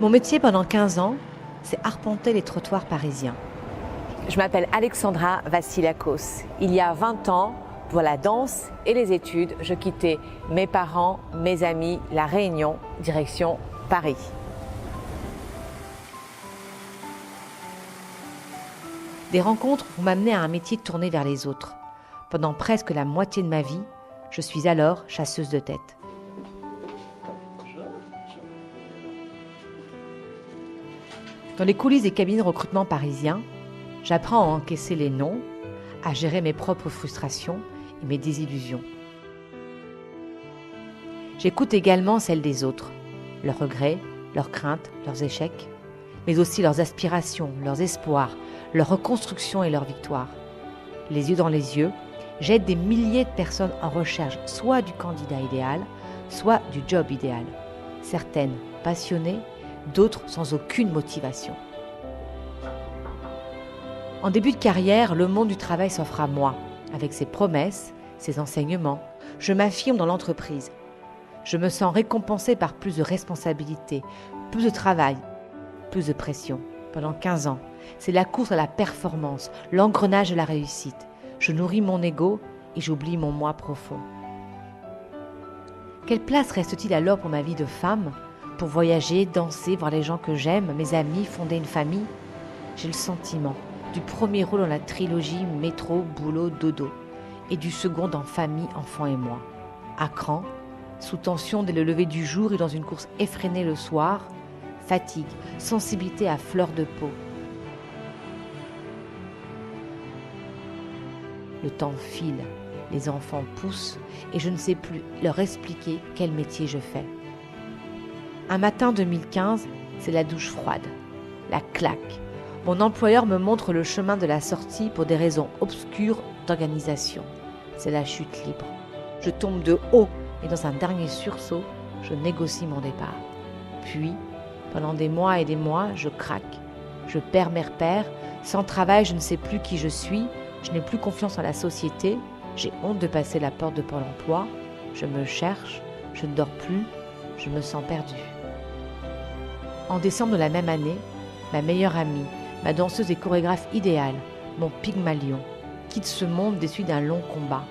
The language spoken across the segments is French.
Mon métier pendant 15 ans, c'est arpenter les trottoirs parisiens. Je m'appelle Alexandra Vassiliakos. Il y a 20 ans, pour la danse et les études, je quittais mes parents, mes amis, La Réunion, direction Paris. Des rencontres vont m'amener à un métier tourné vers les autres. Pendant presque la moitié de ma vie, je suis alors chasseuse de tête. Dans les coulisses des cabinets de recrutement parisiens, j'apprends à encaisser les noms, à gérer mes propres frustrations et mes désillusions. J'écoute également celles des autres, leurs regrets, leurs craintes, leurs échecs, mais aussi leurs aspirations, leurs espoirs, leur reconstruction et leurs victoires. Les yeux dans les yeux, j'aide des milliers de personnes en recherche soit du candidat idéal, soit du job idéal. Certaines passionnées, d'autres sans aucune motivation. En début de carrière, le monde du travail s'offre à moi, avec ses promesses, ses enseignements. Je m'affirme dans l'entreprise. Je me sens récompensée par plus de responsabilités, plus de travail, plus de pression. Pendant 15 ans, c'est la course à la performance, l'engrenage de la réussite. Je nourris mon ego et j'oublie mon moi profond. Quelle place reste-t-il alors pour ma vie de femme ? Pour voyager, danser, voir les gens que j'aime, mes amis, fonder une famille ? J'ai le sentiment du premier rôle dans la trilogie métro, boulot, dodo et du second dans famille, enfant et moi. À cran, sous tension dès le lever du jour et dans une course effrénée le soir, fatigue, sensibilité à fleur de peau. Le temps file, les enfants poussent et je ne sais plus leur expliquer quel métier je fais. Un matin 2015, c'est la douche froide, la claque. Mon employeur me montre le chemin de la sortie pour des raisons obscures d'organisation. C'est la chute libre. Je tombe de haut et dans un dernier sursaut, je négocie mon départ. Puis, pendant des mois et des mois, je craque. Je perds mes repères. Sans travail, je ne sais plus qui je suis. Je n'ai plus confiance en la société. J'ai honte de passer la porte de Pôle emploi. Je me cherche. Je ne dors plus. Je me sens perdue. En décembre de la même année, ma meilleure amie, ma danseuse et chorégraphe idéale, mon Pygmalion, quitte ce monde déçu d'un long combat.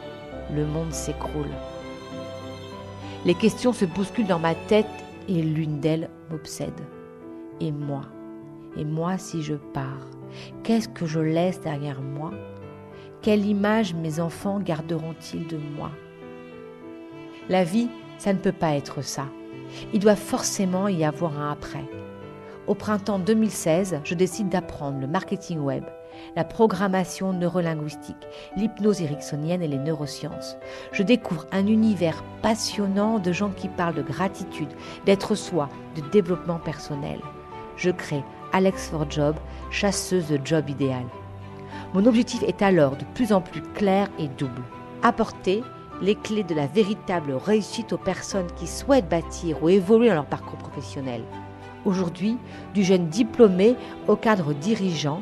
Le monde s'écroule. Les questions se bousculent dans ma tête et l'une d'elles m'obsède. Et moi si je pars, qu'est-ce que je laisse derrière moi ? Quelle image mes enfants garderont-ils de moi ? La vie, ça ne peut pas être ça. Il doit forcément y avoir un après. Au printemps 2016, je décide d'apprendre le marketing web, la programmation neurolinguistique, l'hypnose ericksonienne et les neurosciences. Je découvre un univers passionnant de gens qui parlent de gratitude, d'être soi, de développement personnel. Je crée Alex for Job, chasseuse de job idéal. Mon objectif est alors de plus en plus clair et double. Apporter les clés de la véritable réussite aux personnes qui souhaitent bâtir ou évoluer dans leur parcours professionnel. Aujourd'hui, du jeune diplômé au cadre dirigeant,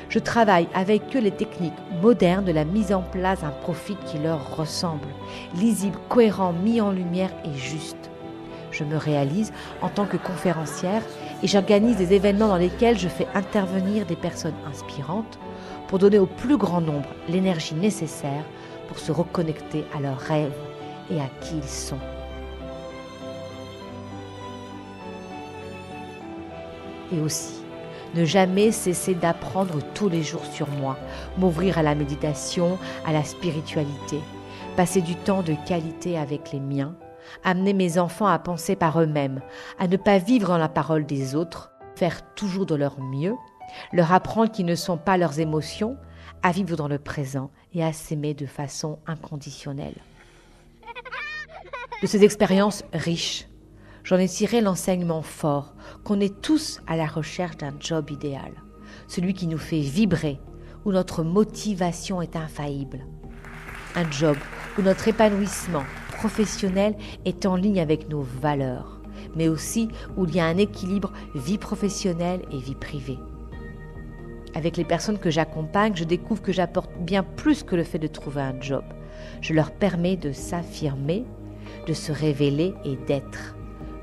je travaille avec eux les techniques modernes de la mise en place d'un profil qui leur ressemble, lisible, cohérent, mis en lumière et juste. Je me réalise en tant que conférencière et j'organise des événements dans lesquels je fais intervenir des personnes inspirantes pour donner au plus grand nombre l'énergie nécessaire pour se reconnecter à leurs rêves et à qui ils sont. Et aussi, ne jamais cesser d'apprendre tous les jours sur moi, m'ouvrir à la méditation, à la spiritualité, passer du temps de qualité avec les miens, amener mes enfants à penser par eux-mêmes, à ne pas vivre dans la parole des autres, faire toujours de leur mieux, leur apprendre qu'ils ne sont pas leurs émotions, à vivre dans le présent et à s'aimer de façon inconditionnelle. De ces expériences riches, j'en ai tiré l'enseignement fort qu'on est tous à la recherche d'un job idéal, celui qui nous fait vibrer, où notre motivation est infaillible. Un job où notre épanouissement professionnel est en ligne avec nos valeurs, mais aussi où il y a un équilibre vie professionnelle et vie privée. Avec les personnes que j'accompagne, je découvre que j'apporte bien plus que le fait de trouver un job. Je leur permets de s'affirmer, de se révéler et d'être.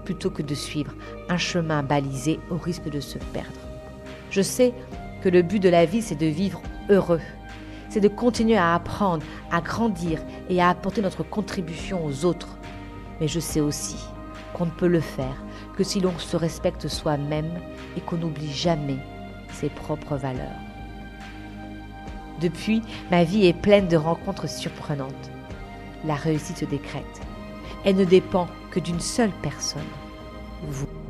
plutôt que de suivre un chemin balisé au risque de se perdre. Je sais que le but de la vie, c'est de vivre heureux. C'est de continuer à apprendre, à grandir et à apporter notre contribution aux autres. Mais je sais aussi qu'on ne peut le faire que si l'on se respecte soi-même et qu'on n'oublie jamais ses propres valeurs. Depuis, ma vie est pleine de rencontres surprenantes. La réussite se décrète. Elle ne dépend que d'une seule personne, vous.